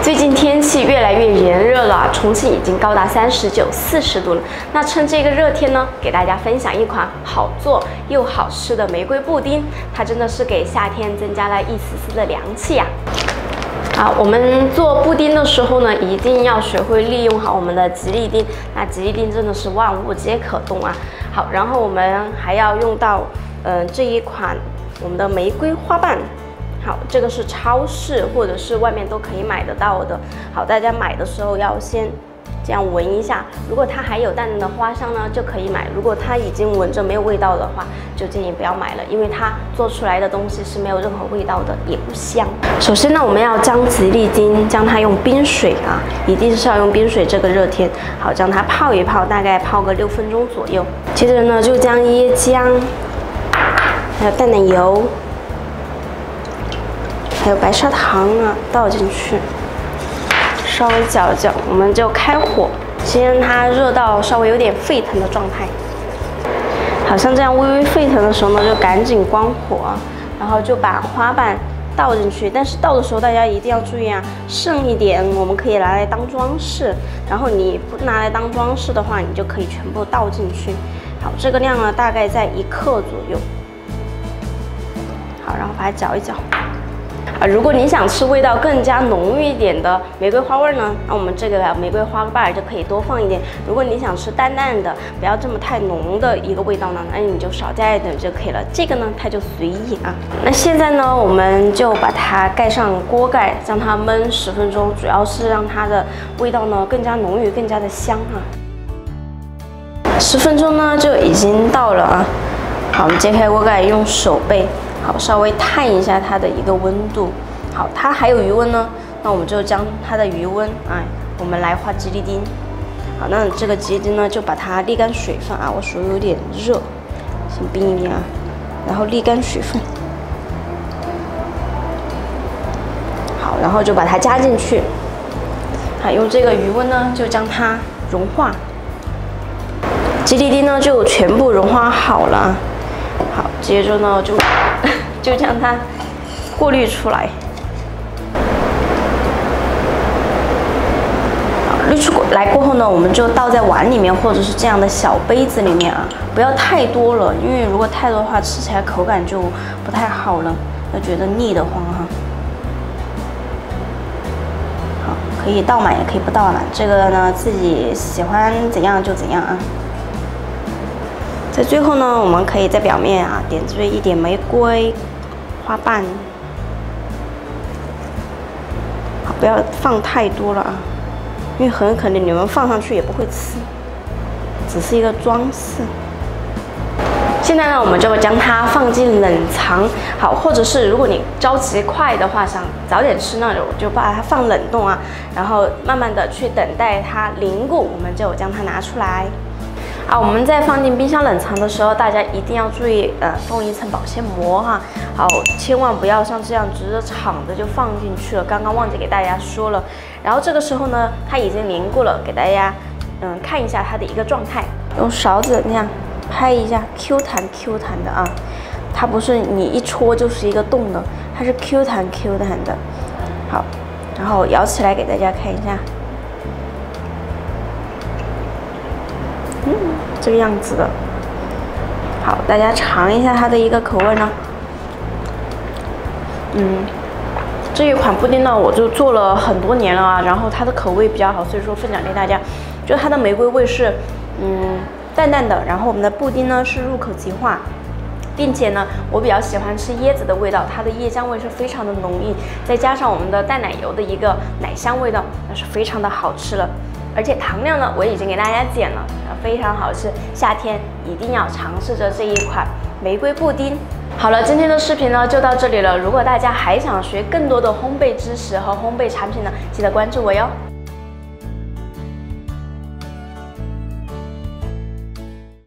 最近天气越来越炎热了，重庆已经高达39、40度了。那趁这个热天呢，给大家分享一款好做又好吃的玫瑰布丁，它真的是给夏天增加了一丝丝的凉气呀。好，我们做布丁的时候呢，一定要学会利用好我们的吉利丁。那吉利丁真的是万物皆可动啊。好，然后我们还要用到这一款我们的玫瑰花瓣。 好，这个是超市或者是外面都可以买得到的。好，大家买的时候要先这样闻一下，如果它还有淡淡的花香呢，就可以买；如果它已经闻着没有味道的话，就建议不要买了，因为它做出来的东西是没有任何味道的，也不香。首先呢，我们要将吉利丁将它用冰水啊，一定是要用冰水，这个热天，好将它泡一泡，大概泡个6分钟左右。接着呢，就将椰浆，还有淡奶油。 还有白砂糖啊，倒进去，稍微搅一搅，我们就开火，先让它热到稍微有点沸腾的状态。好像这样微微沸腾的时候呢，就赶紧关火，然后就把花瓣倒进去。但是倒的时候大家一定要注意啊，剩一点我们可以拿来当装饰，然后你不拿来当装饰的话，你就可以全部倒进去。好，这个量呢大概在1克左右。好，然后把它搅一搅。 如果你想吃味道更加浓郁一点的玫瑰花味呢，那我们这个玫瑰花瓣就可以多放一点。如果你想吃淡淡的，不要这么太浓的一个味道呢，那你就少加一点就可以了。这个呢，它就随意啊。那现在呢，我们就把它盖上锅盖，让它焖10分钟，主要是让它的味道呢更加浓郁，更加的香啊。10分钟呢就已经到了啊。好，我们揭开锅盖，用手背。 好，稍微探一下它的一个温度。好，它还有余温呢，那我们就将它的余温，我们来画吉利丁。好，那这个吉利丁呢，就把它沥干水分啊。我手有点热，先冰一冰啊，然后沥干水分。好，然后就把它加进去。好，用这个余温呢，就将它融化。吉利丁呢，就全部融化好了。好，接着呢就将它过滤出来。好，滤出来过后呢，我们就倒在碗里面，或者是这样的小杯子里面啊，不要太多了，因为如果太多的话，吃起来口感就不太好了，要觉得腻得慌哈。好，可以倒满，也可以不倒满，这个呢自己喜欢怎样就怎样啊。 在最后呢，我们可以在表面啊点缀一点玫瑰花瓣，好，不要放太多了啊，因为很可能你们放上去也不会吃，只是一个装饰。现在呢，我们就将它放进冷藏，好，或者是如果你着急快的话，想早点吃那种，就把它放冷冻啊，然后慢慢的去等待它凝固，我们就将它拿出来。 啊，我们在放进冰箱冷藏的时候，大家一定要注意，封一层保鲜膜哈。好，千万不要像这样直着敞着就放进去了。刚刚忘记给大家说了。然后这个时候呢，它已经凝固了，给大家看一下它的一个状态。用勺子那样拍一下，Q 弹 Q 弹的啊，它不是你一戳就是一个洞的，它是 Q 弹 Q 弹的。好，然后摇起来给大家看一下。 这个样子的，好，大家尝一下它的一个口味呢。这一款布丁呢，我就做了很多年了啊，然后它的口味比较好，所以说分享给大家。就它的玫瑰味是淡淡的，然后我们的布丁呢是入口即化，并且呢，我比较喜欢吃椰子的味道，它的椰香味是非常的浓郁，再加上我们的淡奶油的一个奶香味道，那是非常的好吃了。 而且糖量呢，我已经给大家减了，非常好吃。夏天一定要尝试着这一款玫瑰布丁。好了，今天的视频呢就到这里了。如果大家还想学更多的烘焙知识和烘焙产品呢，记得关注我哟。